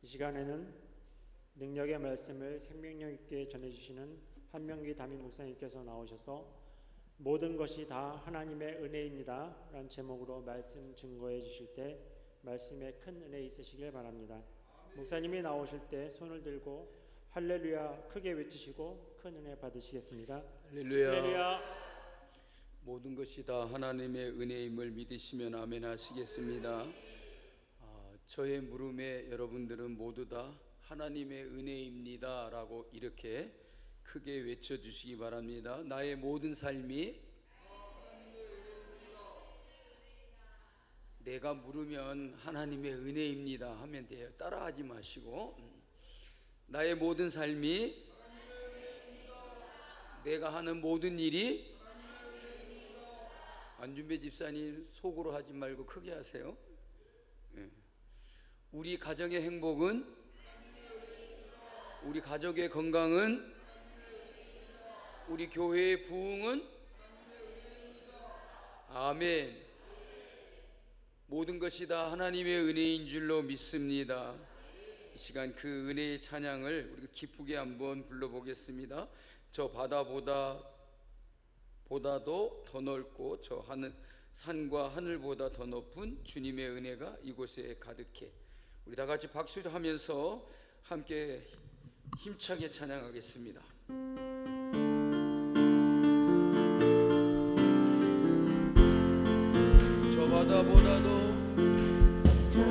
시간에는 능력의 말씀을 생명력 있게 전해주시는 한명기 담임 목사님께서 나오셔서 모든 것이 다 하나님의 은혜입니다 라는 제목으로 말씀 증거해 주실 때 말씀에 큰 은혜 있으시길 바랍니다. 목사님이 나오실 때 손을 들고 할렐루야 크게 외치시고 큰 은혜 받으시겠습니다. 할렐루야. 할렐루야. 모든 것이 다 하나님의 은혜임을 믿으시면 아멘 하시겠습니다. 저의 물음에 여러분들은 모두 다 하나님의 은혜입니다 라고 이렇게 크게 외쳐주시기 바랍니다. 나의 모든 삶이 내가 물으면 하나님의 은혜입니다 하면 돼요. 따라하지 마시고 나의 모든 삶이 내가 하는 모든 일이 안준배 집사님 속으로 하지 말고 크게 하세요. 우리 가정의 행복은, 우리 가족의 건강은, 우리 교회의 부흥은 아멘. 모든 것이 다 하나님의 은혜인 줄로 믿습니다. 이 시간 그 은혜의 찬양을 우리가 기쁘게 한번 불러보겠습니다. 저 바다보다도 더 넓고 저 하늘 산과 하늘보다 더 높은 주님의 은혜가 이곳에 가득해. 우리 다 같이 박수하면서 함께 힘차게 찬양하겠습니다. 저 바다보다도 더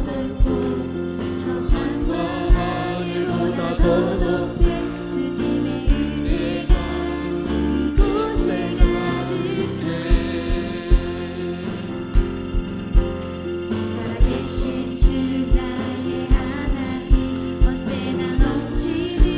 넓고 저 산과 하늘보다 더 높은 주님의 은혜가 이곳에 가득해. 살아계신 주 나의 하나님 언제나 넘치는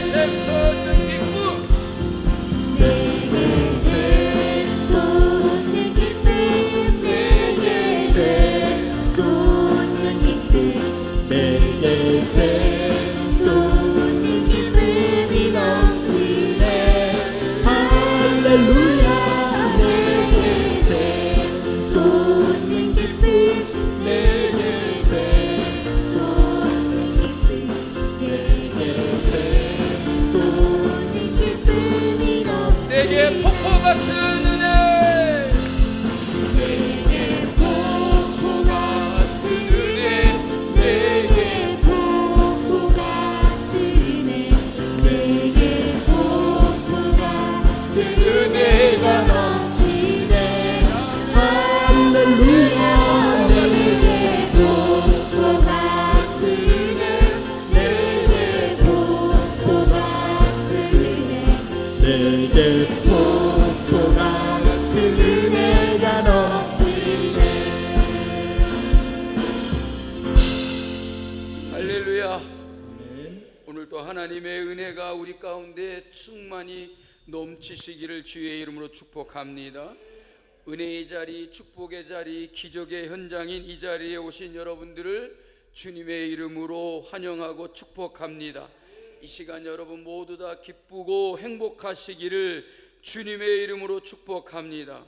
샘솟는 기쁨 내게 샘솟는 기쁨 내게 샘솟는 기쁨 내게 샘솟는 기쁨이 넘치네 할렐루야 내게 샘솟는 기쁨 내게 샘솟는 기쁨 내게 샘솟는 기쁨이 넘치네 내게 폭포 같은 은혜 내게 폭포 같은 은혜 내게 폭포 같은 은혜 내게 폭포 같은 은혜가 넘치네 할렐루야 내게 폭포 같은 은혜 내게 폭포 같은 은혜 내게 폭포 같은 은혜가 넘치네 할렐루야. 오늘도 하나님의 은혜가 우리 가운데 충만히 넘치시기를 주의 이름으로 축복합니다. 은혜의 자리, 축복의 자리, 기적의 현장인 이 자리에 오신 여러분들을 주님의 이름으로 환영하고 축복합니다. 이 시간 여러분 모두 다 기쁘고 행복하시기를 주님의 이름으로 축복합니다.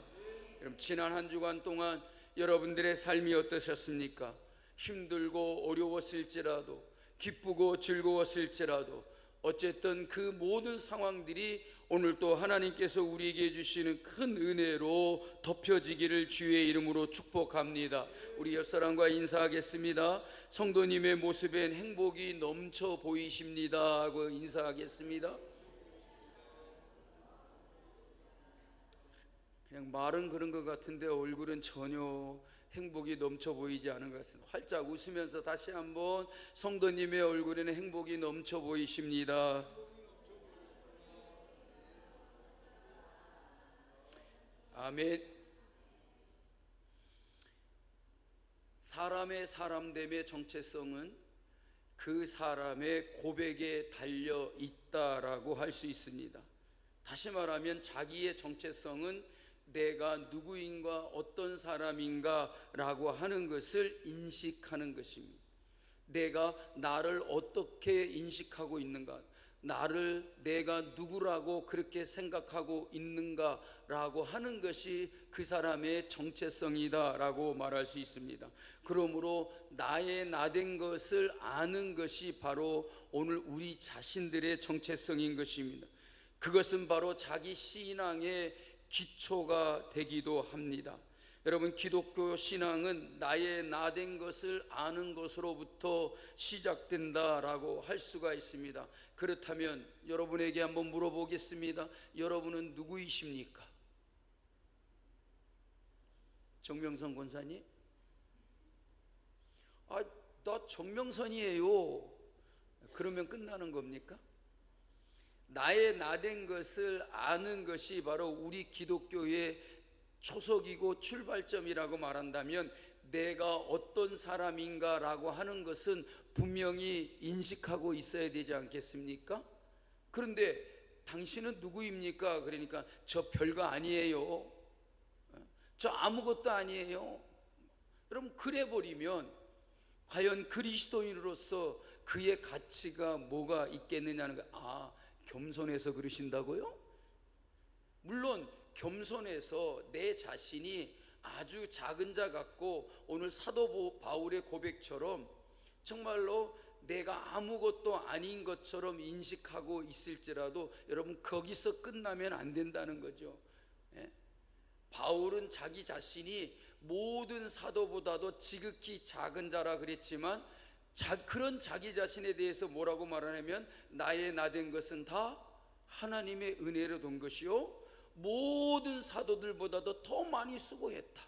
여러분 지난 한 주간 동안 여러분들의 삶이 어떠셨습니까? 힘들고 어려웠을지라도 기쁘고 즐거웠을지라도 어쨌든 그 모든 상황들이 오늘 또 하나님께서 우리에게 주시는 큰 은혜로 덮여지기를 주의 이름으로 축복합니다. 우리 옆사람과 인사하겠습니다. 성도님의 모습엔 행복이 넘쳐 보이십니다 하고 인사하겠습니다. 그냥 말은 그런 것 같은데 얼굴은 전혀 행복이 넘쳐 보이지 않은 것 같습니다. 활짝 웃으면서 다시 한번 성도님의 얼굴에는 행복이 넘쳐 보이십니다. 아멘. 사람의 사람됨의 정체성은 그 사람의 고백에 달려 있다라고 할 수 있습니다. 다시 말하면 자기의 정체성은 내가 누구인가 어떤 사람인가 라고 하는 것을 인식하는 것입니다. 내가 나를 어떻게 인식하고 있는가, 나를 내가 누구라고 그렇게 생각하고 있는가 라고 하는 것이 그 사람의 정체성이다 라고 말할 수 있습니다. 그러므로 나의 나된 것을 아는 것이 바로 오늘 우리 자신들의 정체성인 것입니다. 그것은 바로 자기 신앙의 기초가 되기도 합니다. 여러분 기독교 신앙은 나의 나된 것을 아는 것으로부터 시작된다라고 할 수가 있습니다. 그렇다면 여러분에게 한번 물어보겠습니다. 여러분은 누구이십니까? 정명선 권사님? 나 정명선이에요. 그러면 끝나는 겁니까? 나의 나된 것을 아는 것이 바로 우리 기독교의 초석이고 출발점이라고 말한다면 내가 어떤 사람인가라고 하는 것은 분명히 인식하고 있어야 되지 않겠습니까? 그런데 당신은 누구입니까? 그러니까 저 별거 아니에요. 저 아무것도 아니에요. 여러분 그래 버리면 과연 그리스도인으로서 그의 가치가 뭐가 있겠느냐는 거예요. 겸손해서 그러신다고요? 물론 겸손해서 내 자신이 아주 작은 자 같고 오늘 사도 바울의 고백처럼 정말로 내가 아무것도 아닌 것처럼 인식하고 있을지라도 여러분 거기서 끝나면 안 된다는 거죠. 바울은 자기 자신이 모든 사도보다도 지극히 작은 자라 그랬지만 그런 자기 자신에 대해서 뭐라고 말하냐면 나의 나된 것은 다 하나님의 은혜로 된 것이요 모든 사도들보다도 더 많이 수고했다.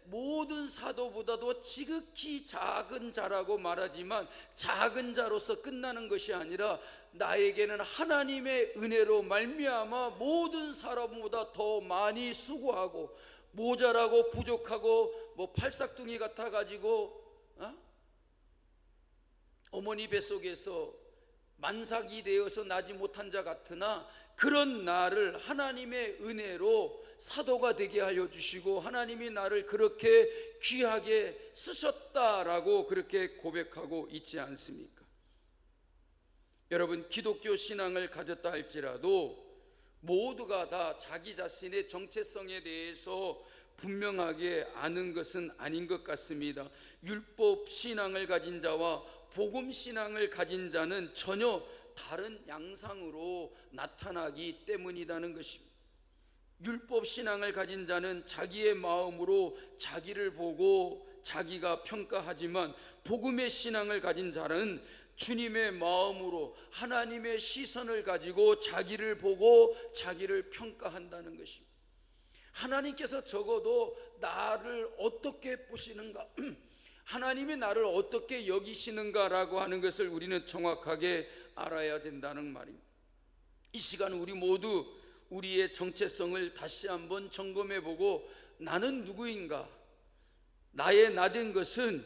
모든 사도보다도 지극히 작은 자라고 말하지만 작은 자로서 끝나는 것이 아니라 나에게는 하나님의 은혜로 말미암아 모든 사람보다 더 많이 수고하고 모자라고 부족하고 뭐 팔싹둥이 같아가지고 어머니 뱃속에서 만삭이 되어서 나지 못한 자 같으나 그런 나를 하나님의 은혜로 사도가 되게 하여 주시고 하나님이 나를 그렇게 귀하게 쓰셨다라고 그렇게 고백하고 있지 않습니까? 여러분, 기독교 신앙을 가졌다 할지라도 모두가 다 자기 자신의 정체성에 대해서 분명하게 아는 것은 아닌 것 같습니다. 율법 신앙을 가진 자와 복음 신앙을 가진 자는 전혀 다른 양상으로 나타나기 때문이라는 것입니다. 율법 신앙을 가진 자는 자기의 마음으로 자기를 보고 자기가 평가하지만 복음의 신앙을 가진 자는 주님의 마음으로 하나님의 시선을 가지고 자기를 보고 자기를 평가한다는 것입니다. 하나님께서 적어도 나를 어떻게 보시는가, 하나님이 나를 어떻게 여기시는가라고 하는 것을 우리는 정확하게 알아야 된다는 말입니다. 이 시간 우리 모두 우리의 정체성을 다시 한번 점검해보고 나는 누구인가, 나의 나된 것은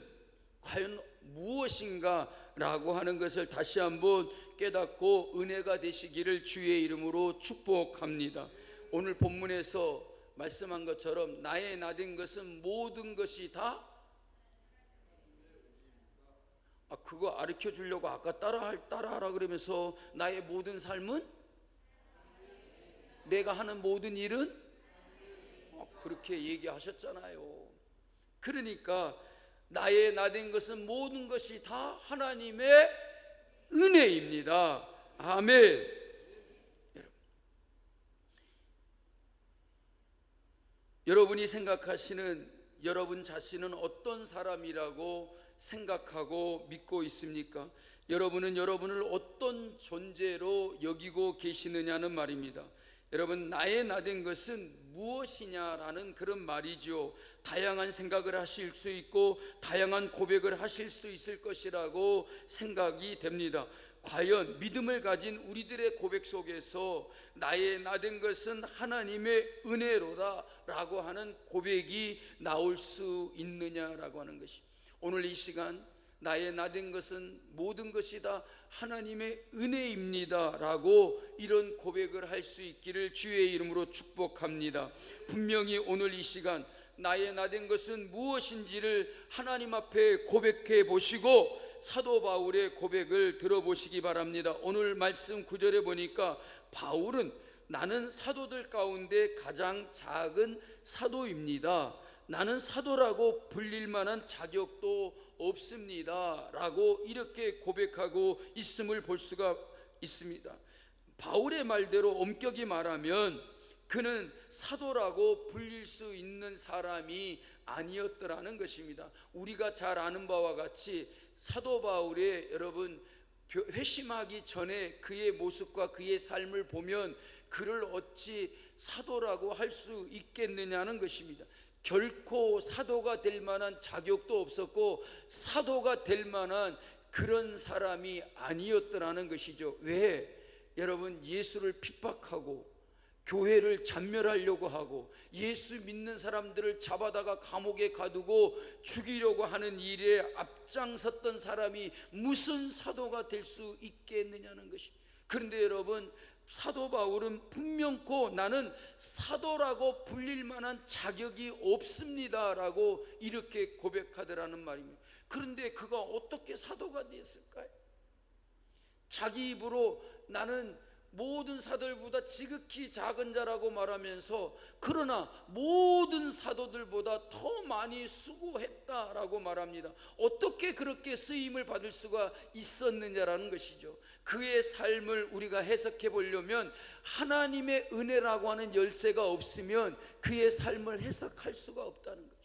과연 무엇인가 라고 하는 것을 다시 한번 깨닫고 은혜가 되시기를 주의 이름으로 축복합니다. 오늘 본문에서 말씀한 것처럼 나의 나된 것은 모든 것이 다, 그거 가르쳐 주려고 아까 따라하라 그러면서 나의 모든 삶은, 내가 하는 모든 일은, 그렇게 얘기하셨잖아요. 그러니까 나의 나된 것은 모든 것이 다 하나님의 은혜입니다. 아멘. 여러분이 생각하시는 여러분 자신은 어떤 사람이라고 생각하고 믿고 있습니까? 여러분은 여러분을 어떤 존재로 여기고 계시느냐는 말입니다. 여러분, 나의 나된 것은 무엇이냐라는 그런 말이죠. 다양한 생각을 하실 수 있고 다양한 고백을 하실 수 있을 것이라고 생각이 됩니다. 과연 믿음을 가진 우리들의 고백 속에서 나의 나된 것은 하나님의 은혜로다 라고 하는 고백이 나올 수 있느냐라고 하는 것이, 오늘 이 시간 나의 나된 것은 모든 것이 다 하나님의 은혜입니다 라고 이런 고백을 할 수 있기를 주의 이름으로 축복합니다. 분명히 오늘 이 시간 나의 나된 것은 무엇인지를 하나님 앞에 고백해 보시고 사도 바울의 고백을 들어보시기 바랍니다. 오늘 말씀 9절에 보니까 바울은 나는 사도들 가운데 가장 작은 사도입니다. 나는 사도라고 불릴 만한 자격도 없습니다 라고 이렇게 고백하고 있음을 볼 수가 있습니다. 바울의 말대로 엄격히 말하면 그는 사도라고 불릴 수 있는 사람이 아니었더라는 것입니다. 우리가 잘 아는 바와 같이 사도 바울의 여러분 회심하기 전에 그의 모습과 그의 삶을 보면 그를 어찌 사도라고 할 수 있겠느냐는 것입니다. 결코 사도가 될 만한 자격도 없었고 사도가 될 만한 그런 사람이 아니었더라는 것이죠. 왜? 여러분, 예수를 핍박하고 교회를 잔멸하려고 하고 예수 믿는 사람들을 잡아다가 감옥에 가두고 죽이려고 하는 일에 앞장섰던 사람이 무슨 사도가 될 수 있겠느냐는 것입니다. 그런데 여러분, 사도 바울은 분명코 나는 사도라고 불릴 만한 자격이 없습니다 라고 이렇게 고백하더라는 말입니다. 그런데 그가 어떻게 사도가 됐을까요? 자기 입으로 나는 모든 사도들보다 지극히 작은 자라고 말하면서 그러나 모든 사도들보다 더 많이 수고했다라고 말합니다. 어떻게 그렇게 쓰임을 받을 수가 있었느냐라는 것이죠. 그의 삶을 우리가 해석해 보려면 하나님의 은혜라고 하는 열쇠가 없으면 그의 삶을 해석할 수가 없다는 거죠.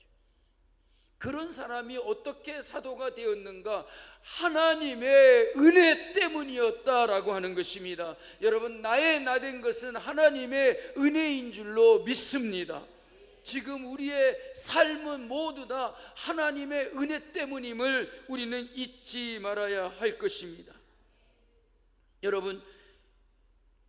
그런 사람이 어떻게 사도가 되었는가? 하나님의 은혜 때문이었다라고 하는 것입니다. 여러분, 나의 나된 것은 하나님의 은혜인 줄로 믿습니다. 지금 우리의 삶은 모두 다 하나님의 은혜 때문임을 우리는 잊지 말아야 할 것입니다. 여러분,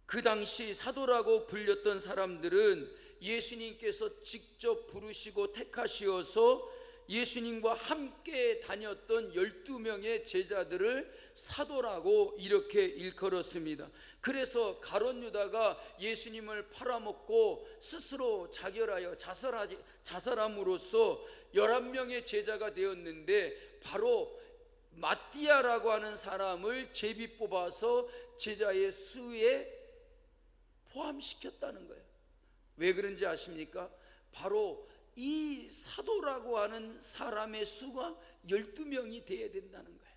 그 당시 사도라고 불렸던 사람들은 예수님께서 직접 부르시고 택하시어서 예수님과 함께 다녔던 12명의 제자들을 사도라고 이렇게 일컬었습니다. 그래서 가룟 유다가 예수님을 팔아먹고 스스로 자결하여 자살함으로써 11명의 제자가 되었는데, 바로 마띠아라고 하는 사람을 제비 뽑아서 제자의 수에 포함시켰다는 거예요. 왜 그런지 아십니까? 바로 이 사도라고 하는 사람의 수가 12명이 되어야 된다는 거예요.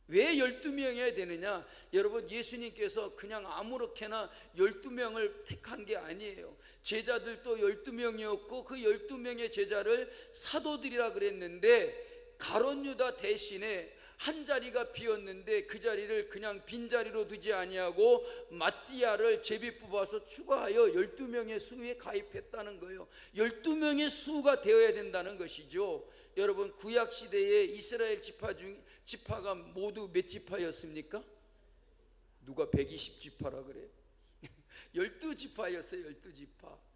왜 12명이어야 되느냐? 여러분, 예수님께서 그냥 아무렇게나 12명을 택한 게 아니에요. 제자들도 12명이었고 그 12명의 제자를 사도들이라 그랬는데, 가룟 유다 대신에 한 자리가 비었는데 그 자리를 그냥 빈자리로 두지 아니하고 마띠아를 제비 뽑아서 추가하여 12명의 수에 가입했다는 거예요. 12명의 수가 되어야 된다는 것이죠. 여러분, 구약시대에 이스라엘 지파가 모두 몇 지파였습니까? 누가 120지파라 그래요? 12지파였어요. 12지파.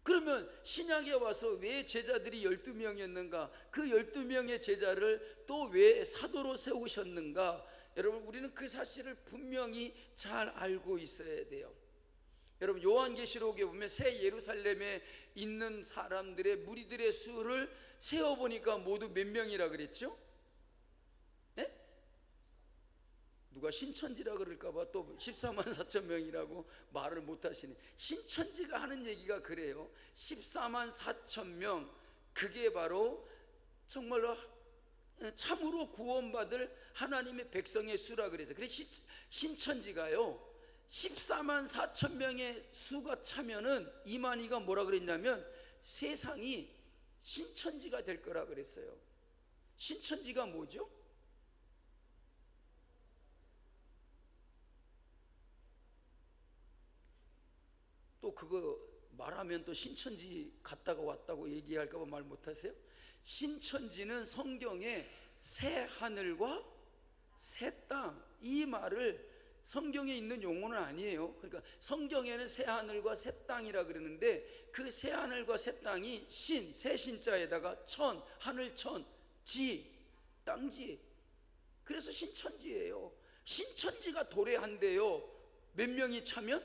그러면 신약에 와서 왜 제자들이 12명이었는가? 그 12명의 제자를 또 왜 사도로 세우셨는가? 여러분, 우리는 그 사실을 분명히 잘 알고 있어야 돼요. 여러분, 요한계시록에 보면 새 예루살렘에 있는 사람들의 무리들의 수를 세어보니까 모두 몇 명이라 그랬죠? 네? 누가 신천지라 그럴까봐 또 14만 4천 명이라고 말을 못하시네. 신천지가 하는 얘기가 그래요. 14만 4천 명, 그게 바로 정말로 참으로 구원받을 하나님의 백성의 수라 그래서, 그래서 신천지가요 14만 4천 명의 수가 차면은 이만희가 뭐라 그랬냐면 세상이 신천지가 될 거라 그랬어요. 신천지가 뭐죠? 또 그거 말하면 또 신천지 갔다가 왔다고 얘기할까봐 말 못하세요? 신천지는 성경에 새 하늘과 새 땅, 이 말을 성경에 있는 용어는 아니에요. 그러니까 성경에는 새 하늘과 새 땅이라 그러는데, 그 새 하늘과 새 땅이 새 신자에다가 천, 하늘천, 지, 땅지, 그래서 신천지예요. 신천지가 도래한대요. 몇 명이 차면?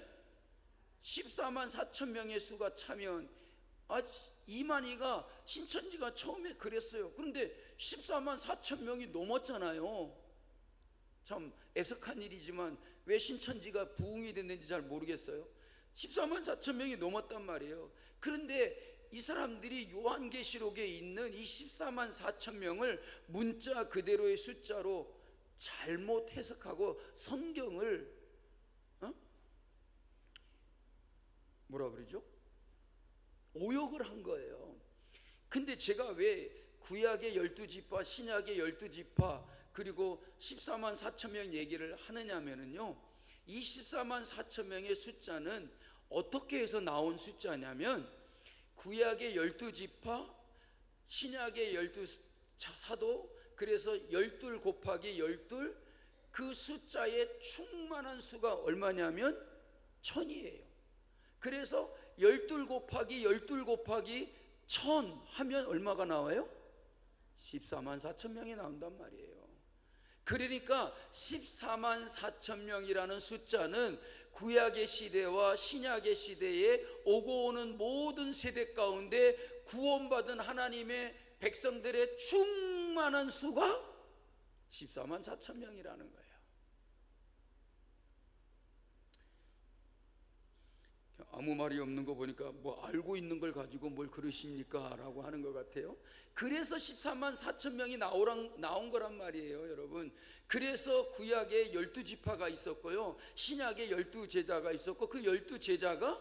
14만 4천 명의 수가 차면, 이만희가 신천지가 처음에 그랬어요. 그런데 14만 4천 명이 넘었잖아요. 참 애석한 일이지만 왜 신천지가 부흥이 됐는지 잘 모르겠어요. 14만 4천 명이 넘었단 말이에요. 그런데 이 사람들이 요한계시록에 있는 이 14만 4천 명을 문자 그대로의 숫자로 잘못 해석하고 성경을 뭐라 그러죠? 오역을 한 거예요. 근데 제가 왜 구약의 12지파, 신약의 12지파, 그리고 14만 4천 명 얘기를 하느냐면요, 이 14만 4천 명의 숫자는 어떻게 해서 나온 숫자냐면, 구약의 12지파, 신약의 12사도, 그래서 12 곱하기 12, 그 숫자의 충만한 수가 얼마냐면 1000이에요. 그래서 12 곱하기 12 곱하기 1000 하면 얼마가 나와요? 14만 4천 명이 나온단 말이에요. 그러니까 14만 4천 명이라는 숫자는 구약의 시대와 신약의 시대에 오고 오는 모든 세대 가운데 구원받은 하나님의 백성들의 충만한 수가 14만 4천 명이라는 거예요. 아무 말이 없는 거 보니까 뭐 알고 있는 걸 가지고 뭘 그러십니까? 라고 하는 것 같아요. 그래서 14만 4천 명이 나온 거란 말이에요, 여러분. 그래서 구약에 12지파가 있었고요, 신약에 12제자가 있었고, 그 12제자가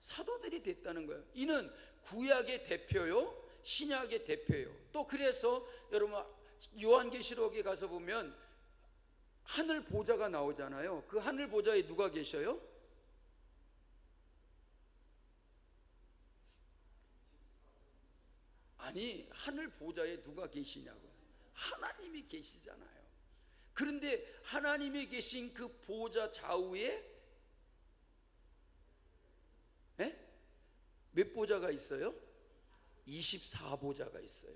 사도들이 됐다는 거예요. 이는 구약의 대표요, 신약의 대표요. 또 그래서 여러분, 요한계시록에 가서 보면 하늘 보좌가 나오잖아요. 그 하늘 보좌에 누가 계셔요? 아니, 하늘 보좌에 누가 계시냐고요? 하나님이 계시잖아요. 그런데 하나님이 계신 그 보좌 좌우에 몇 보좌가 있어요? 24보좌가 있어요.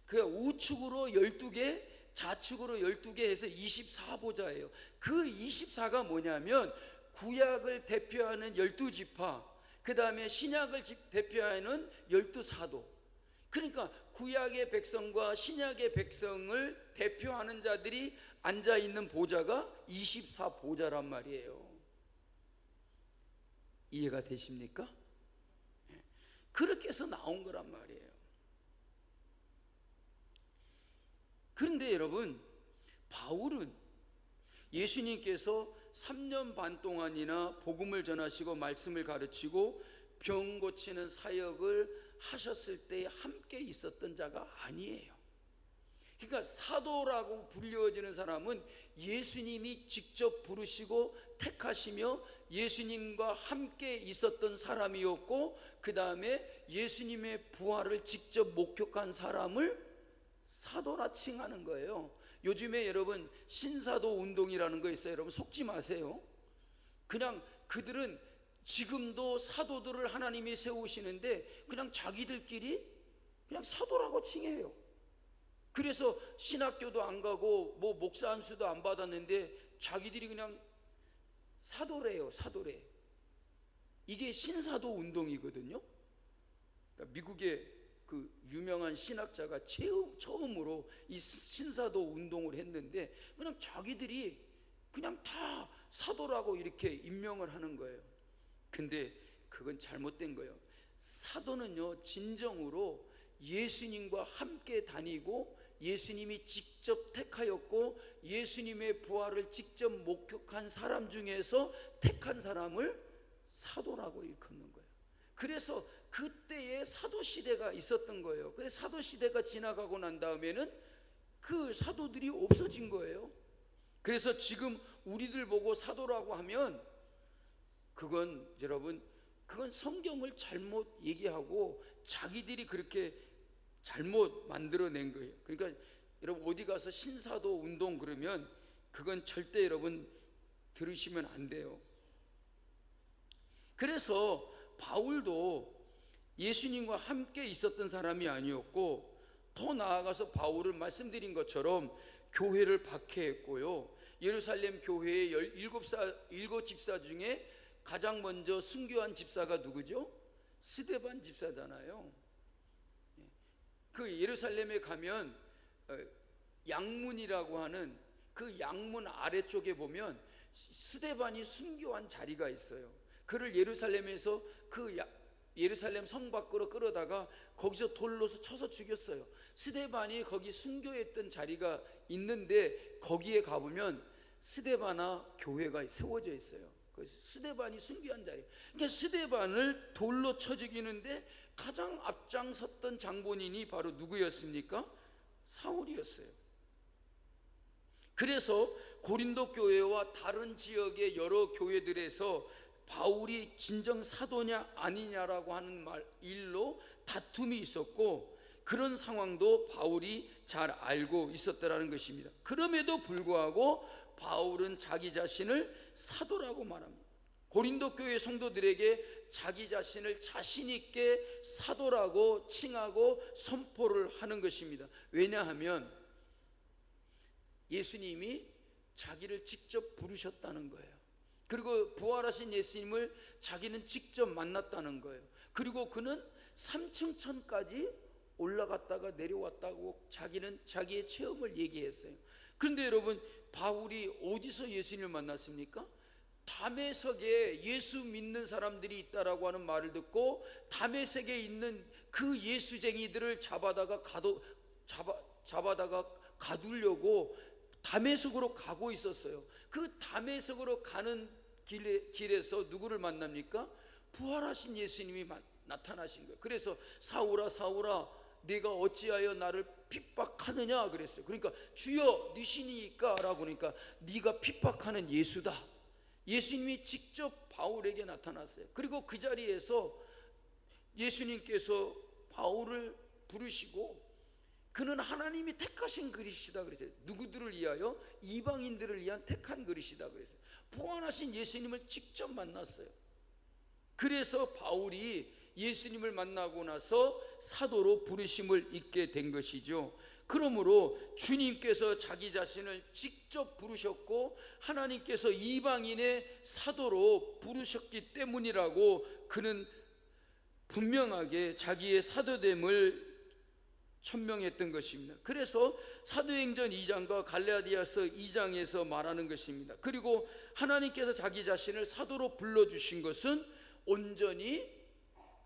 그 우측으로 12개, 좌측으로 12개 해서 24보좌예요. 그 24가 뭐냐면 구약을 대표하는 12지파, 그 다음에 신약을 대표하는 12사도. 그러니까 구약의 백성과 신약의 백성을 대표하는 자들이 앉아있는 보좌가 24보좌란 말이에요. 이해가 되십니까? 그렇게 해서 나온 거란 말이에요. 그런데 여러분, 바울은 예수님께서 3년 반 동안이나 복음을 전하시고 말씀을 가르치고 병 고치는 사역을 하셨을 때 함께 있었던 자가 아니에요. 그러니까 사도라고 불려지는 사람은 예수님이 직접 부르시고 택하시며 예수님과 함께 있었던 사람이었고, 그 다음에 예수님의 부활을 직접 목격한 사람을 사도라 칭하는 거예요. 요즘에 여러분 신사도 운동이라는 거 있어요. 여러분 속지 마세요. 그냥 그들은 지금도 사도들을 하나님이 세우시는데 그냥 자기들끼리 그냥 사도라고 칭해요. 그래서 신학교도 안 가고 뭐 목사 안수도 안 받았는데 자기들이 그냥 사도래요. 사도래. 이게 신사도 운동이거든요. 그러니까 미국의 그 유명한 신학자가 처음으로 이 신사도 운동을 했는데 그냥 자기들이 그냥 다 사도라고 이렇게 임명을 하는 거예요. 근데 그건 잘못된 거예요. 사도는요, 진정으로 예수님과 함께 다니고 예수님이 직접 택하였고 예수님의 부활을 직접 목격한 사람 중에서 택한 사람을 사도라고 일컫는 거예요. 그래서 그때의 사도 시대가 있었던 거예요. 그래서 사도 시대가 지나가고 난 다음에는 그 사도들이 없어진 거예요. 그래서 지금 우리들 보고 사도라고 하면 그건 여러분, 그건 성경을 잘못 얘기하고 자기들이 그렇게 잘못 만들어낸 거예요. 그러니까 여러분 어디 가서 신사도 운동 그러면 그건 절대 여러분 들으시면 안 돼요. 그래서 바울도 예수님과 함께 있었던 사람이 아니었고, 더 나아가서 바울은 말씀드린 것처럼 교회를 박해했고요. 예루살렘 교회의 7 집사 중에 가장 먼저 순교한 집사가 누구죠? 스데반 집사잖아요. 그 예루살렘에 가면 양문이라고 하는 그 양문 아래쪽에 보면 스데반이 순교한 자리가 있어요. 그를 예루살렘에서 예루살렘 성 밖으로 끌어다가 거기서 돌로 쳐서 죽였어요. 스데반이 거기 순교했던 자리가 있는데 거기에 가보면 스데반아 교회가 세워져 있어요. 스데반이 순교한 자리. 그러니까 스데반을 돌로 쳐 죽이는데 가장 앞장섰던 장본인이 바로 누구였습니까? 사울이었어요. 그래서 고린도 교회와 다른 지역의 여러 교회들에서 바울이 진정 사도냐 아니냐라고 하는 일로 다툼이 있었고, 그런 상황도 바울이 잘 알고 있었다라는 것입니다. 그럼에도 불구하고 바울은 자기 자신을 사도라고 말합니다. 고린도 교회 성도들에게 자기 자신을 자신 있게 사도라고 칭하고 선포를 하는 것입니다. 왜냐하면 예수님이 자기를 직접 부르셨다는 거예요. 그리고 부활하신 예수님을 자기는 직접 만났다는 거예요. 그리고 그는 3층 천까지 올라갔다가 내려왔다고 자기는 자기의 체험을 얘기했어요. 그런데 여러분, 바울이 어디서 예수님을 만났습니까? 다메섹에 예수 믿는 사람들이 있다라고 하는 말을 듣고 다메섹에 있는 그 예수쟁이들을 잡아다가 가두려고 다메섹으로 가고 있었어요. 그 다메섹으로 가는 길에서 누구를 만납니까? 부활하신 예수님이 나타나신 거예요. 그래서 사울아 사울아 네가 어찌하여 나를 핍박하느냐 그랬어요. 그러니까 주여 니시니까 라고 하니까 네가 핍박하는 예수다. 예수님이 직접 바울에게 나타났어요. 그리고 그 자리에서 예수님께서 바울을 부르시고 그는 하나님이 택하신 그릇이다 그랬어요. 누구들을 위하여? 이방인들을 위한 택한 그릇이다 그랬어요. 부활하신 예수님을 직접 만났어요. 그래서 바울이 예수님을 만나고 나서 사도로 부르심을 입게 된 것이죠. 그러므로 주님께서 자기 자신을 직접 부르셨고 하나님께서 이방인의 사도로 부르셨기 때문이라고 그는 분명하게 자기의 사도됨을 천명했던 것입니다. 그래서 사도행전 2장과 갈라디아서 2장에서 말하는 것입니다. 그리고 하나님께서 자기 자신을 사도로 불러주신 것은 온전히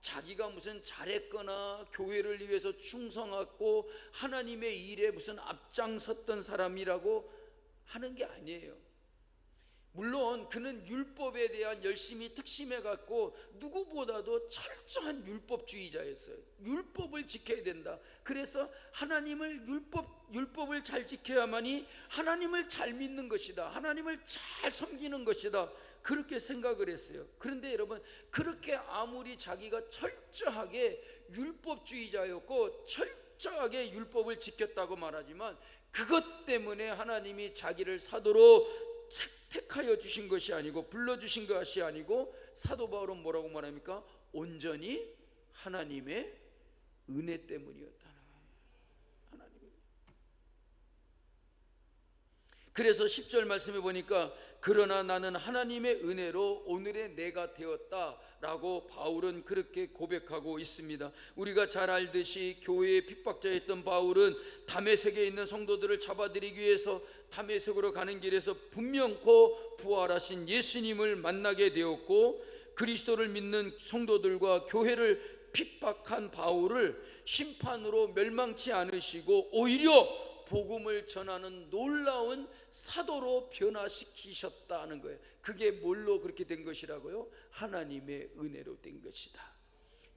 자기가 무슨 잘했거나 교회를 위해서 충성했고 하나님의 일에 무슨 앞장섰던 사람이라고 하는 게 아니에요. 물론 그는 율법에 대한 열심히 특심해 갖고 누구보다도 철저한 율법주의자였어요. 율법을 지켜야 된다. 그래서 하나님을 율법을 잘 지켜야만이 하나님을 잘 믿는 것이다. 하나님을 잘 섬기는 것이다. 그렇게 생각을 했어요. 그런데 여러분, 그렇게 아무리 자기가 철저하게 율법주의자였고 철저하게 율법을 지켰다고 말하지만 그것 때문에 하나님이 자기를 사도로 택하여 주신 것이 아니고 불러주신 것이 아니고 사도 바울은 뭐라고 말합니까? 온전히 하나님의 은혜 때문이었다는 거예요. 그래서 10절 말씀해 보니까 그러나 나는 하나님의 은혜로 오늘의 내가 되었다라고 바울은 그렇게 고백하고 있습니다. 우리가 잘 알듯이 교회의 핍박자였던 바울은 다메섹에 있는 성도들을 잡아들이기 위해서 다메섹으로 가는 길에서 분명코 부활하신 예수님을 만나게 되었고 그리스도를 믿는 성도들과 교회를 핍박한 바울을 심판으로 멸망치 않으시고 오히려 복음을 전하는 놀라운 사도로 변화시키셨다는 거예요. 그게 뭘로 그렇게 된 것이라고요? 하나님의 은혜로 된 것이다.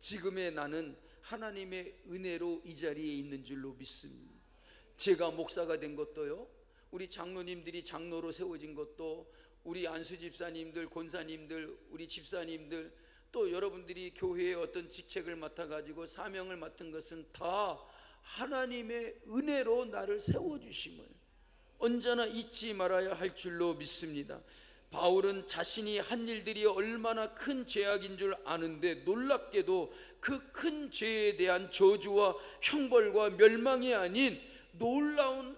지금의 나는 하나님의 은혜로 이 자리에 있는 줄로 믿습니다. 제가 목사가 된 것도요, 우리 장로님들이 장로로 세워진 것도, 우리 안수 집사님들, 권사님들, 우리 집사님들, 또 여러분들이 교회의 어떤 직책을 맡아가지고 사명을 맡은 것은 다 하나님의 은혜로 나를 세워주심을 언제나 잊지 말아야 할 줄로 믿습니다. 바울은 자신이 한 일들이 얼마나 큰 죄악인 줄 아는데 놀랍게도 그 큰 죄에 대한 저주와 형벌과 멸망이 아닌 놀라운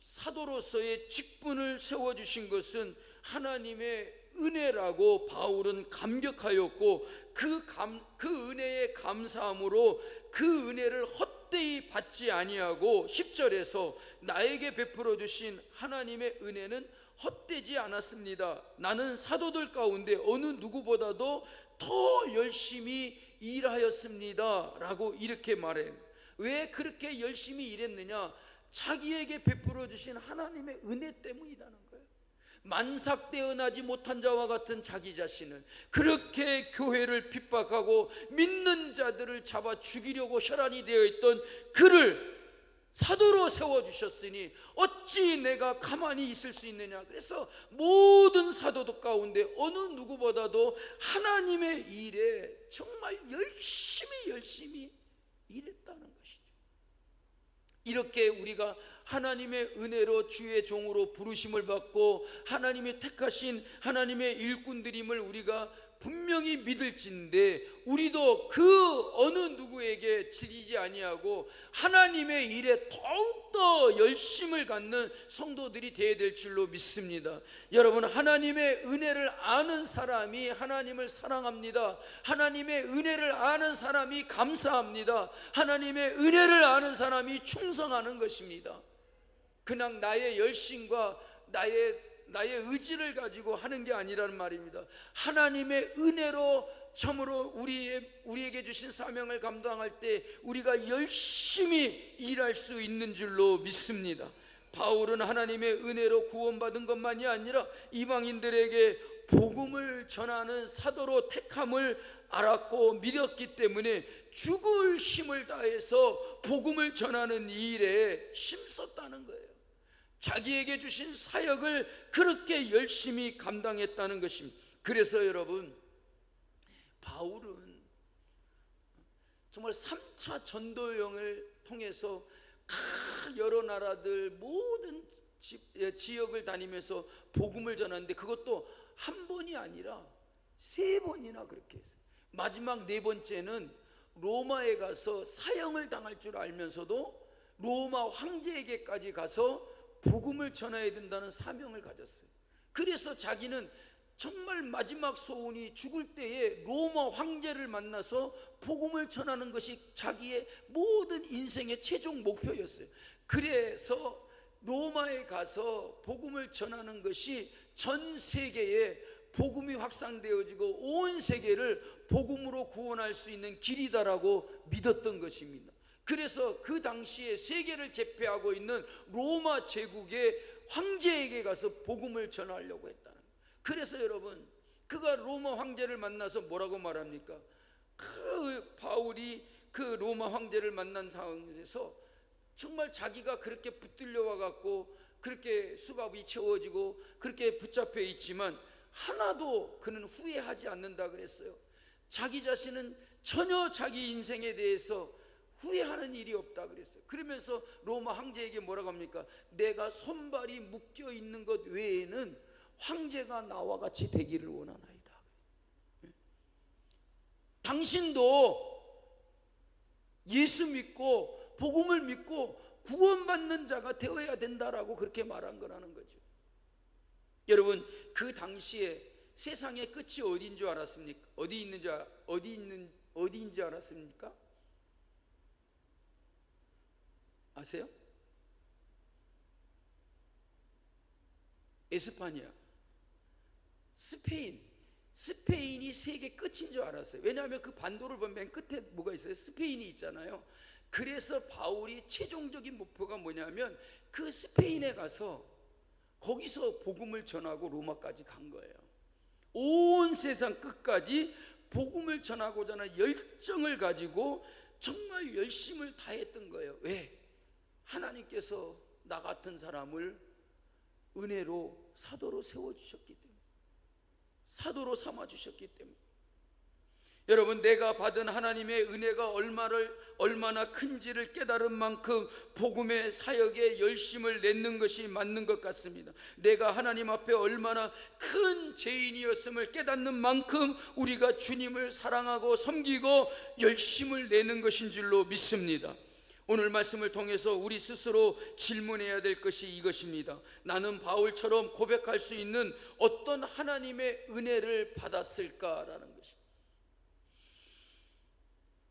사도로서의 직분을 세워주신 것은 하나님의 은혜라고 바울은 감격하였고 그 은혜의 감사함으로 그 은혜를 헛되이 받지 아니하고 10절에서 나에게 베풀어 주신 하나님의 은혜는 헛되지 않았습니다. 나는 사도들 가운데 어느 누구보다도 더 열심히 일하였습니다 라고 이렇게 말해요. 왜 그렇게 열심히 일했느냐? 자기에게 베풀어 주신 하나님의 은혜 때문이라는 거예요. 만삭되어 나지 못한 자와 같은 자기 자신을 그렇게 교회를 핍박하고 믿는 자들을 잡아 죽이려고 혈안이 되어 있던 그를 사도로 세워주셨으니 어찌 내가 가만히 있을 수 있느냐. 그래서 모든 사도들 가운데 어느 누구보다도 하나님의 일에 정말 열심히 일했다는 것이죠. 이렇게 우리가 하나님의 은혜로 주의 종으로 부르심을 받고 하나님이 택하신 하나님의 일꾼들임을 우리가 분명히 믿을진데 우리도 그 어느 누구에게 지리지 아니하고 하나님의 일에 더욱더 열심을 갖는 성도들이 되어야 될 줄로 믿습니다. 여러분, 하나님의 은혜를 아는 사람이 하나님을 사랑합니다. 하나님의 은혜를 아는 사람이 감사합니다. 하나님의 은혜를 아는 사람이 충성하는 것입니다. 그냥 나의 열심과 나의 의지를 가지고 하는 게 아니라는 말입니다. 하나님의 은혜로 참으로 우리에게 주신 사명을 감당할 때 우리가 열심히 일할 수 있는 줄로 믿습니다. 바울은 하나님의 은혜로 구원받은 것만이 아니라 이방인들에게 복음을 전하는 사도로 택함을 알았고 믿었기 때문에 죽을 힘을 다해서 복음을 전하는 일에 힘썼다는 거예요. 자기에게 주신 사역을 그렇게 열심히 감당했다는 것입니다. 그래서 여러분, 바울은 정말 3차 전도여행을 통해서 여러 나라들 모든 지역을 다니면서 복음을 전하는데 그것도 한 번이 아니라 3번이나 그렇게 했어요. 마지막 네 번째는 로마에 가서 사형을 당할 줄 알면서도 로마 황제에게까지 가서 복음을 전해야 된다는 사명을 가졌어요. 그래서 자기는 정말 마지막 소원이 죽을 때에 로마 황제를 만나서 복음을 전하는 것이 자기의 모든 인생의 최종 목표였어요. 그래서 로마에 가서 복음을 전하는 것이 전 세계에 복음이 확산되어지고 온 세계를 복음으로 구원할 수 있는 길이다라고 믿었던 것입니다. 그래서 그 당시에 세계를 제패하고 있는 로마 제국의 황제에게 가서 복음을 전하려고 했다는 거예요. 그래서 여러분, 그가 로마 황제를 만나서 뭐라고 말합니까? 그 바울이 그 로마 황제를 만난 상황에서 정말 자기가 그렇게 붙들려 와갖고 그렇게 수갑이 채워지고 그렇게 붙잡혀 있지만 하나도 그는 후회하지 않는다 그랬어요. 자기 자신은 전혀 자기 인생에 대해서 후회하는 일이 없다 그랬어요. 그러면서 로마 황제에게 뭐라고 합니까? 내가 손발이 묶여 있는 것 외에는 황제가 나와 같이 되기를 원하나이다. 당신도 예수 믿고 복음을 믿고 구원받는 자가 되어야 된다라고 그렇게 말한 거라는 거죠. 여러분, 그 당시에 세상의 끝이 어디인 줄 알았습니까? 어디인지 알았습니까? 아세요? 에스파냐, 스페인이 세계 끝인 줄 알았어요. 왜냐하면 그 반도를 보면 맨 끝에 뭐가 있어요? 스페인이 있잖아요. 그래서 바울이 최종적인 목표가 뭐냐면 그 스페인에 가서 거기서 복음을 전하고 로마까지 간 거예요. 온 세상 끝까지 복음을 전하고자 하는 열정을 가지고 정말 열심을 다했던 거예요. 왜? 하나님께서 나 같은 사람을 은혜로 사도로 세워주셨기 때문에, 사도로 삼아주셨기 때문에. 여러분, 내가 받은 하나님의 은혜가 얼마나 큰지를 깨달은 만큼 복음의 사역에 열심을 냈는 것이 맞는 것 같습니다. 내가 하나님 앞에 얼마나 큰 죄인이었음을 깨닫는 만큼 우리가 주님을 사랑하고 섬기고 열심을 내는 것인 줄로 믿습니다. 오늘 말씀을 통해서 우리 스스로 질문해야 될 것이 이것입니다. 나는 바울처럼 고백할 수 있는 어떤 하나님의 은혜를 받았을까라는 것입니다.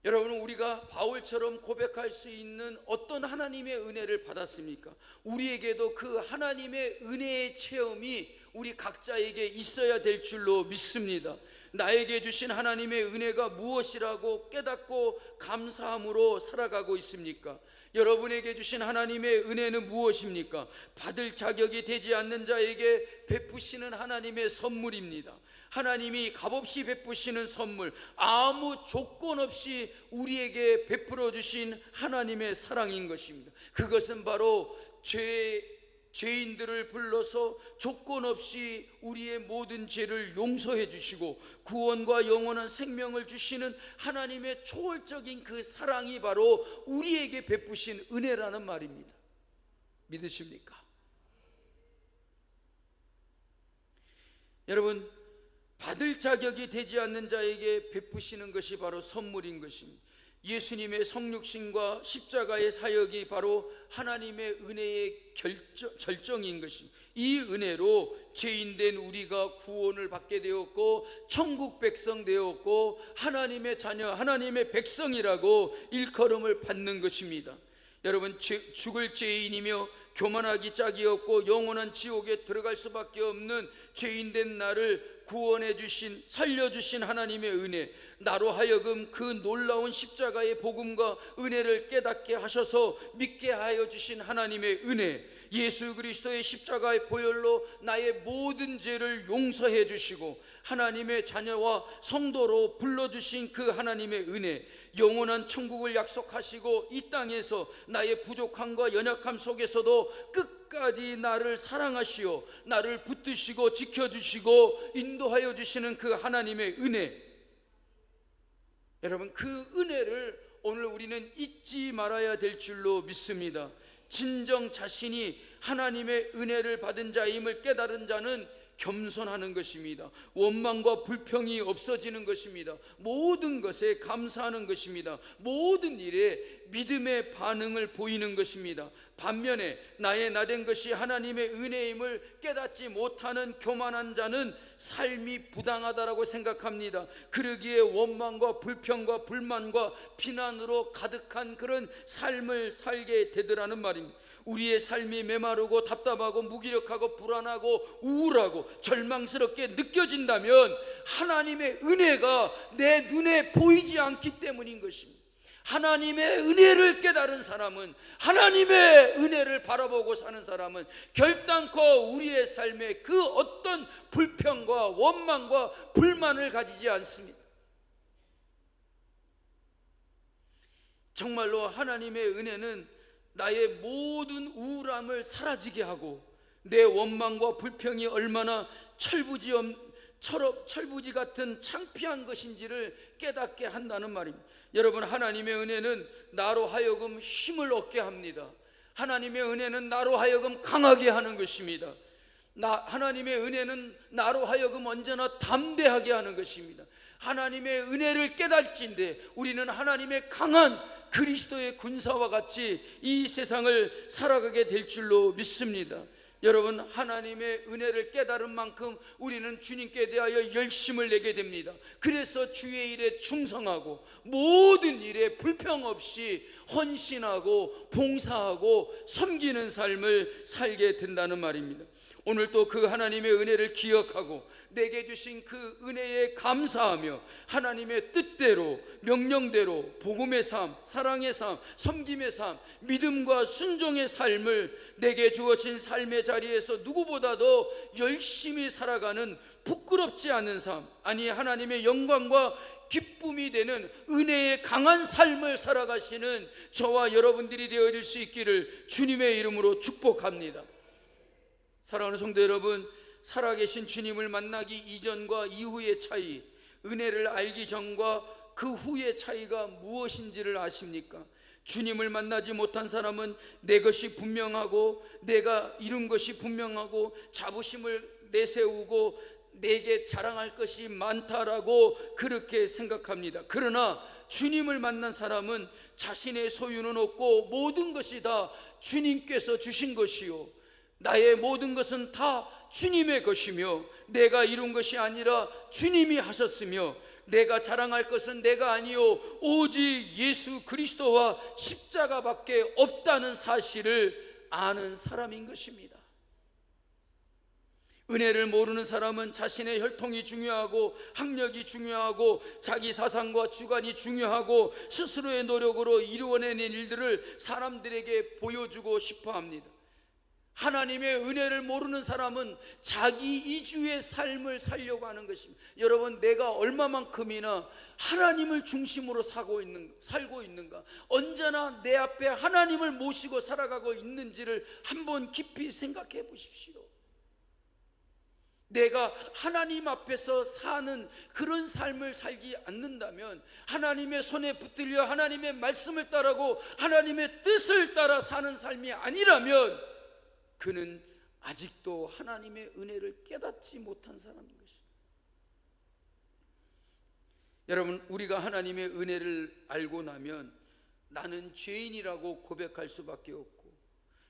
여러분, 우리가 바울처럼 고백할 수 있는 어떤 하나님의 은혜를 받았습니까? 우리에게도 그 하나님의 은혜의 체험이 우리 각자에게 있어야 될 줄로 믿습니다. 나에게 주신 하나님의 은혜가 무엇이라고 깨닫고 감사함으로 살아가고 있습니까? 여러분에게 주신 하나님의 은혜는 무엇입니까? 받을 자격이 되지 않는 자에게 베푸시는 하나님의 선물입니다. 하나님이 값없이 베푸시는 선물, 아무 조건 없이 우리에게 베풀어 주신 하나님의 사랑인 것입니다. 그것은 바로 죄인들을 불러서 조건 없이 우리의 모든 죄를 용서해 주시고 구원과 영원한 생명을 주시는 하나님의 초월적인 그 사랑이 바로 우리에게 베푸신 은혜라는 말입니다. 믿으십니까? 여러분, 받을 자격이 되지 않는 자에게 베푸시는 것이 바로 선물인 것입니다. 예수님의 성육신과 십자가의 사역이 바로 하나님의 은혜의 결정인 것입니다. 이 은혜로 죄인된 우리가 구원을 받게 되었고 천국 백성 되었고 하나님의 자녀, 하나님의 백성이라고 일컬음을 받는 것입니다. 여러분, 죽을 죄인이며 교만하기 짝이 없고 영원한 지옥에 들어갈 수밖에 없는 죄인된 나를 구원해 주신, 살려주신 하나님의 은혜, 나로 하여금 그 놀라운 십자가의 복음과 은혜를 깨닫게 하셔서 믿게 하여 주신 하나님의 은혜, 예수 그리스도의 십자가의 보혈로 나의 모든 죄를 용서해 주시고 하나님의 자녀와 성도로 불러주신 그 하나님의 은혜, 영원한 천국을 약속하시고 이 땅에서 나의 부족함과 연약함 속에서도 끝까지 나를 사랑하시어 나를 붙드시고 지켜주시고 인도하여 주시는 그 하나님의 은혜, 여러분, 그 은혜를 오늘 우리는 잊지 말아야 될 줄로 믿습니다. 진정 자신이 하나님의 은혜를 받은 자임을 깨달은 자는 겸손하는 것입니다. 원망과 불평이 없어지는 것입니다. 모든 것에 감사하는 것입니다. 모든 일에 믿음의 반응을 보이는 것입니다. 반면에 나의 나된 것이 하나님의 은혜임을 깨닫지 못하는 교만한 자는 삶이 부당하다라고 생각합니다. 그러기에 원망과 불평과 불만과 비난으로 가득한 그런 삶을 살게 되더라는 말입니다. 우리의 삶이 메마르고 답답하고 무기력하고 불안하고 우울하고 절망스럽게 느껴진다면 하나님의 은혜가 내 눈에 보이지 않기 때문인 것입니다. 하나님의 은혜를 깨달은 사람은, 하나님의 은혜를 바라보고 사는 사람은 결단코 우리의 삶에 그 어떤 불평과 원망과 불만을 가지지 않습니다. 정말로 하나님의 은혜는 나의 모든 우울함을 사라지게 하고 내 원망과 불평이 얼마나 철부지 같은 창피한 것인지를 깨닫게 한다는 말입니다. 여러분, 하나님의 은혜는 나로 하여금 힘을 얻게 합니다. 하나님의 은혜는 나로 하여금 강하게 하는 것입니다. 하나님의 은혜는 나로 하여금 언제나 담대하게 하는 것입니다. 하나님의 은혜를 깨달지인데 우리는 하나님의 강한 그리스도의 군사와 같이 이 세상을 살아가게 될 줄로 믿습니다. 여러분, 하나님의 은혜를 깨달은 만큼 우리는 주님께 대하여 열심을 내게 됩니다. 그래서 주의 일에 충성하고 모든 일에 불평 없이 헌신하고 봉사하고 섬기는 삶을 살게 된다는 말입니다. 오늘 또 그 하나님의 은혜를 기억하고 내게 주신 그 은혜에 감사하며 하나님의 뜻대로, 명령대로 복음의 삶, 사랑의 삶, 섬김의 삶, 믿음과 순종의 삶을 내게 주어진 삶의 자리에서 누구보다도 열심히 살아가는 부끄럽지 않은 삶, 아니 하나님의 영광과 기쁨이 되는 은혜의 강한 삶을 살아가시는 저와 여러분들이 되어질 수 있기를 주님의 이름으로 축복합니다. 사랑하는 성도 여러분, 살아계신 주님을 만나기 이전과 이후의 차이, 은혜를 알기 전과 그 후의 차이가 무엇인지를 아십니까? 주님을 만나지 못한 사람은 내 것이 분명하고 내가 이룬 것이 분명하고 자부심을 내세우고 내게 자랑할 것이 많다라고 그렇게 생각합니다. 그러나 주님을 만난 사람은 자신의 소유는 없고 모든 것이 다 주님께서 주신 것이요, 나의 모든 것은 다 주님의 것이며 내가 이룬 것이 아니라 주님이 하셨으며 내가 자랑할 것은 내가 아니요 오직 예수 그리스도와 십자가밖에 없다는 사실을 아는 사람인 것입니다. 은혜를 모르는 사람은 자신의 혈통이 중요하고 학력이 중요하고 자기 사상과 주관이 중요하고 스스로의 노력으로 이루어낸 일들을 사람들에게 보여주고 싶어 합니다. 하나님의 은혜를 모르는 사람은 자기 이주의 삶을 살려고 하는 것입니다. 여러분, 내가 얼마만큼이나 하나님을 중심으로 살고 있는가, 언제나 내 앞에 하나님을 모시고 살아가고 있는지를 한번 깊이 생각해 보십시오. 내가 하나님 앞에서 사는 그런 삶을 살지 않는다면, 하나님의 손에 붙들려 하나님의 말씀을 따르고 하나님의 뜻을 따라 사는 삶이 아니라면 그는 아직도 하나님의 은혜를 깨닫지 못한 사람인 것입니다. 여러분, 우리가 하나님의 은혜를 알고 나면 나는 죄인이라고 고백할 수밖에 없고,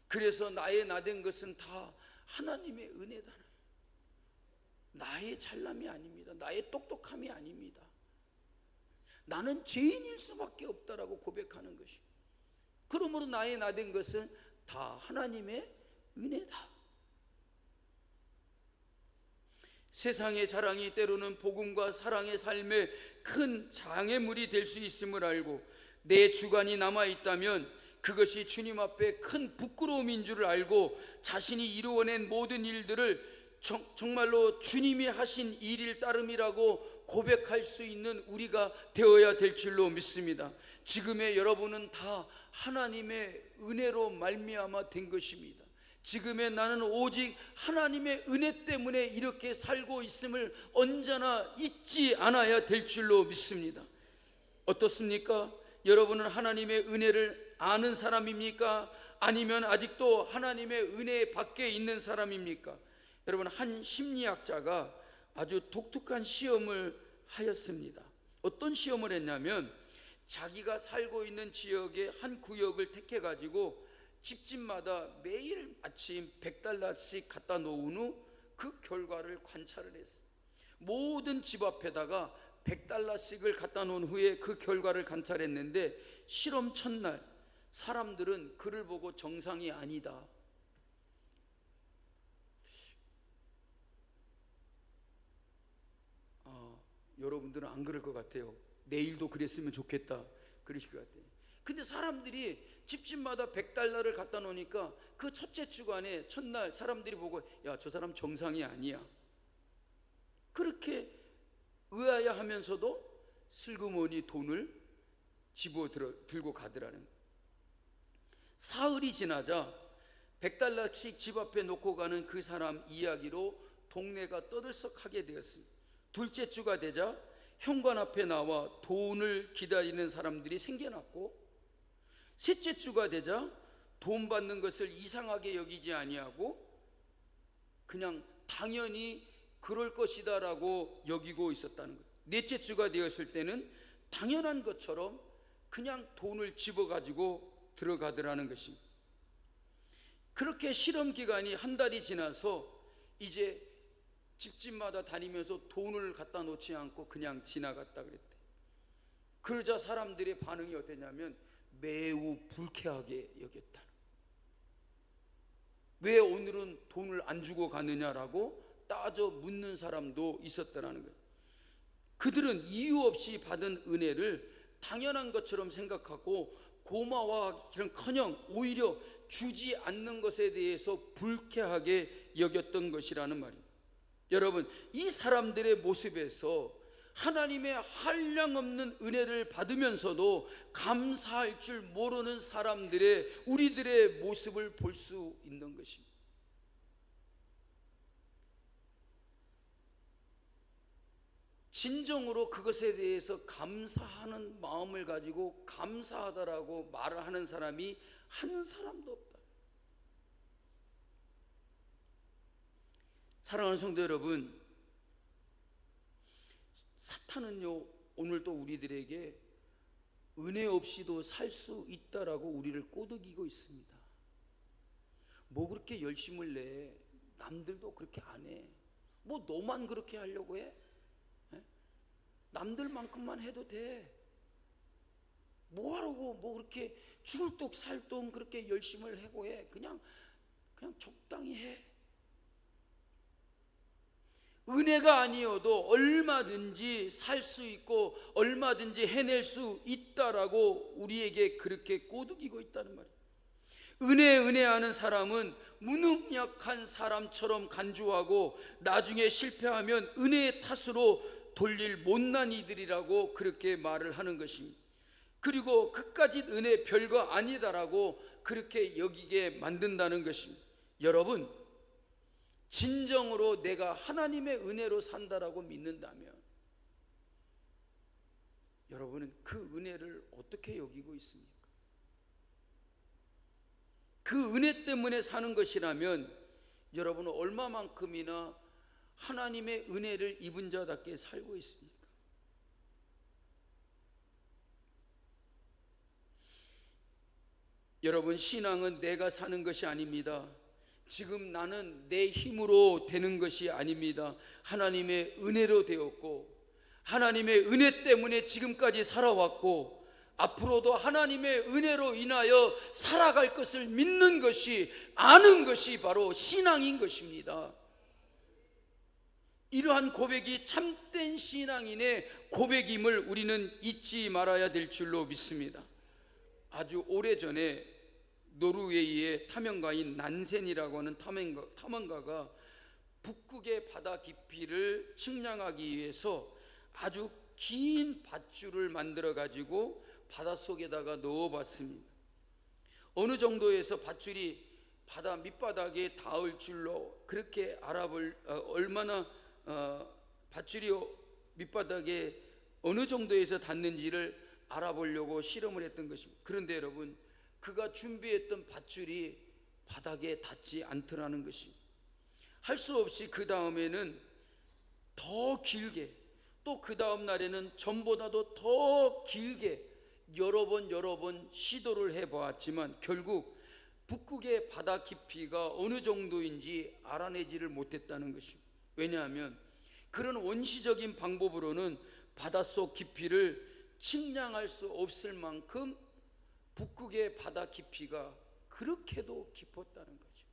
그래서 나의 나된 것은 다 하나님의 은혜다. 나의 잘남이 아닙니다. 나의 똑똑함이 아닙니다. 나는 죄인일 수밖에 없다라고 고백하는 것입니다. 그러므로 나의 나된 것은 다 하나님의 은혜다. 세상의 자랑이 때로는 복음과 사랑의 삶에 큰 장애물이 될 수 있음을 알고 내 주관이 남아있다면 그것이 주님 앞에 큰 부끄러움인 줄을 알고 자신이 이루어낸 모든 일들을 정말로 주님이 하신 일일 따름이라고 고백할 수 있는 우리가 되어야 될 줄로 믿습니다. 지금의 여러분은 다 하나님의 은혜로 말미암아 된 것입니다. 지금의 나는 오직 하나님의 은혜 때문에 이렇게 살고 있음을 언제나 잊지 않아야 될 줄로 믿습니다. 어떻습니까? 여러분은 하나님의 은혜를 아는 사람입니까? 아니면 아직도 하나님의 은혜 밖에 있는 사람입니까? 여러분, 한 심리학자가 아주 독특한 시험을 하였습니다. 어떤 시험을 했냐면 자기가 살고 있는 지역의 한 구역을 택해 가지고 집집마다 매일 아침 $100씩 갖다 놓은 후 그 결과를 관찰을 했어요. 모든 집 앞에다가 $100씩을 갖다 놓은 후에 그 결과를 관찰했는데 실험 첫날 사람들은 그를 보고 정상이 아니다, 여러분들은 안 그럴 것 같아요. 내일도 그랬으면 좋겠다, 그러실 것 같아요. 근데 사람들이 집집마다 $100를 갖다 놓으니까 그 첫째 주간에 첫날 사람들이 보고 야, 저 사람 정상이 아니야, 그렇게 의아해하면서도 슬그머니 돈을 들고 가더라는 거예요. 사흘이 지나자 $100씩 집 앞에 놓고 가는 그 사람 이야기로 동네가 떠들썩하게 되었습니다. 둘째 주가 되자 현관 앞에 나와 돈을 기다리는 사람들이 생겨났고, 셋째 주가 되자 돈 받는 것을 이상하게 여기지 아니하고 그냥 당연히 그럴 것이다 라고 여기고 있었다는 거예요. 넷째 주가 되었을 때는 당연한 것처럼 그냥 돈을 집어가지고 들어가더라는 것입니다. 그렇게 실험 기간이 한 달이 지나서 이제 집집마다 다니면서 돈을 갖다 놓지 않고 그냥 지나갔다 그랬대. 그러자 사람들의 반응이 어땠냐면 매우 불쾌하게 여겼다. 왜 오늘은 돈을 안 주고 가느냐라고 따져 묻는 사람도 있었다는 거예요. 그들은 이유 없이 받은 은혜를 당연한 것처럼 생각하고 고마워하기는커녕 오히려 주지 않는 것에 대해서 불쾌하게 여겼던 것이라는 말입니다. 여러분, 이 사람들의 모습에서 하나님의 한량없는 은혜를 받으면서도 감사할 줄 모르는 사람들의, 우리들의 모습을 볼 수 있는 것입니다. 진정으로 그것에 대해서 감사하는 마음을 가지고 감사하다라고 말을 하는 사람이 한 사람도 없다. 사랑하는 성도 여러분, 사탄은요 오늘도 우리들에게 은혜 없이도 살 수 있다라고 우리를 꼬드기고 있습니다. 뭐 그렇게 열심을 내? 남들도 그렇게 안 해. 뭐 너만 그렇게 하려고 해? 남들만큼만 해도 돼. 뭐하라고 뭐 그렇게 줄뚝살뚝 그렇게 열심을 하고 해? 그냥 적당히 해. 은혜가 아니어도 얼마든지 살 수 있고 얼마든지 해낼 수 있다라고 우리에게 그렇게 꼬드기고 있다는 말이에요. 은혜하는 사람은 무능력한 사람처럼 간주하고 나중에 실패하면 은혜의 탓으로 돌릴 못난 이들이라고 그렇게 말을 하는 것입니다. 그리고 그까짓 은혜 별거 아니다라고 그렇게 여기게 만든다는 것입니다. 여러분, 진정으로 내가 하나님의 은혜로 산다라고 믿는다면 여러분은 그 은혜를 어떻게 여기고 있습니까? 그 은혜 때문에 사는 것이라면 여러분은 얼마만큼이나 하나님의 은혜를 입은 자답게 살고 있습니까? 여러분, 신앙은 내가 사는 것이 아닙니다. 지금 나는 내 힘으로 되는 것이 아닙니다. 하나님의 은혜로 되었고 하나님의 은혜 때문에 지금까지 살아왔고 앞으로도 하나님의 은혜로 인하여 살아갈 것을 믿는 것이, 아는 것이 바로 신앙인 것입니다. 이러한 고백이 참된 신앙인의 고백임을 우리는 잊지 말아야 될 줄로 믿습니다. 아주 오래전에 노르웨이의 탐험가인 난센이라고 하는 탐험가가 북극의 바다 깊이를 측량하기 위해서 아주 긴 밧줄을 만들어 가지고 바닷속에다가 넣어봤습니다. 어느 정도에서 밧줄이 바다 밑바닥에 닿을 줄로 그렇게 얼마나 밧줄이 밑바닥에 어느 정도에서 닿는지를 알아보려고 실험을 했던 것입니다. 그런데 여러분, 그가 준비했던 밧줄이 바닥에 닿지 않더라는 것입니다. 할 수 없이 그 다음에는 더 길게, 또 그 다음 날에는 전보다도 더 길게 여러 번 시도를 해보았지만 결국 북극의 바다 깊이가 어느 정도인지 알아내지를 못했다는 것입니다. 왜냐하면 그런 원시적인 방법으로는 바닷속 깊이를 측량할 수 없을 만큼 북극의 바다 깊이가 그렇게도 깊었다는 거죠.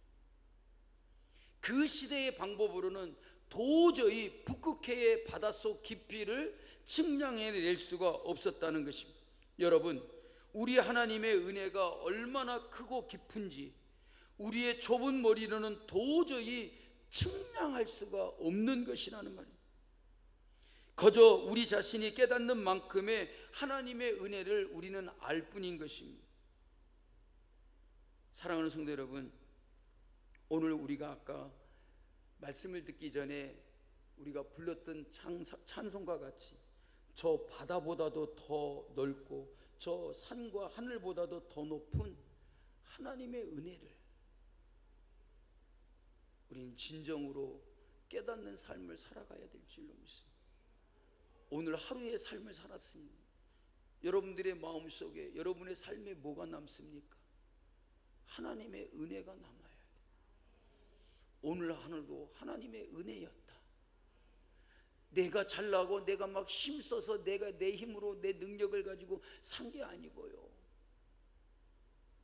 그 시대의 방법으로는 도저히 북극해의 바닷속 깊이를 측량해낼 수가 없었다는 것입니다. 여러분, 우리 하나님의 은혜가 얼마나 크고 깊은지 우리의 좁은 머리로는 도저히 측량할 수가 없는 것이라는 말입니다. 거저 우리 자신이 깨닫는 만큼의 하나님의 은혜를 우리는 알 뿐인 것입니다. 사랑하는 성도 여러분, 오늘 우리가 아까 말씀을 듣기 전에 우리가 불렀던 찬송과 같이 저 바다보다도 더 넓고 저 산과 하늘보다도 더 높은 하나님의 은혜를 우리는 진정으로 깨닫는 삶을 살아가야 될 줄로 믿습니다. 오늘 하루의 삶을 살았습니다. 여러분들의 마음속에 여러분의 삶에 뭐가 남습니까? 하나님의 은혜가 남아야 돼요. 오늘 하늘도 하나님의 은혜였다. 내가 잘나고 내가 막 힘써서 내가 내 힘으로 내 능력을 가지고 산 게 아니고요,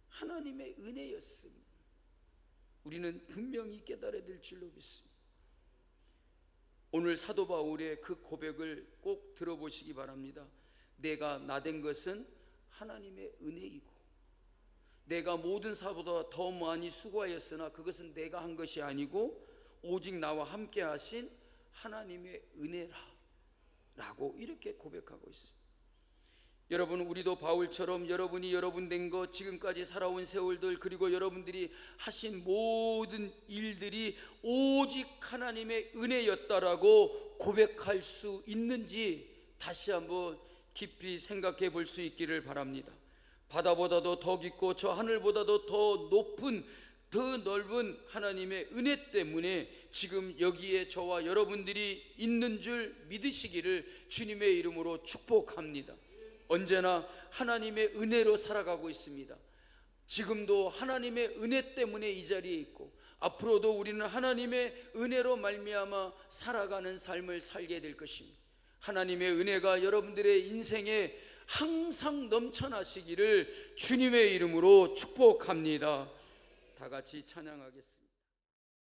하나님의 은혜였습니다. 우리는 분명히 깨달아야 될 줄로 믿습니다. 오늘 사도 바울의 그 고백을 꼭 들어보시기 바랍니다. 내가 나된 것은 하나님의 은혜이고 내가 모든 사보다 더 많이 수고하였으나 그것은 내가 한 것이 아니고 오직 나와 함께 하신 하나님의 은혜라 라고 이렇게 고백하고 있습니다. 여러분, 우리도 바울처럼 여러분이 여러분 된 것, 지금까지 살아온 세월들, 그리고 여러분들이 하신 모든 일들이 오직 하나님의 은혜였다라고 고백할 수 있는지 다시 한번 깊이 생각해 볼 수 있기를 바랍니다. 바다보다도 더 깊고 저 하늘보다도 더 높은, 더 넓은 하나님의 은혜 때문에 지금 여기에 저와 여러분들이 있는 줄 믿으시기를 주님의 이름으로 축복합니다. 언제나 하나님의 은혜로 살아가고 있습니다. 지금도 하나님의 은혜 때문에 이 자리에 있고 앞으로도 우리는 하나님의 은혜로 말미암아 살아가는 삶을 살게 될 것입니다. 하나님의 은혜가 여러분들의 인생에 항상 넘쳐나시기를 주님의 이름으로 축복합니다. 다 같이 찬양하겠습니다.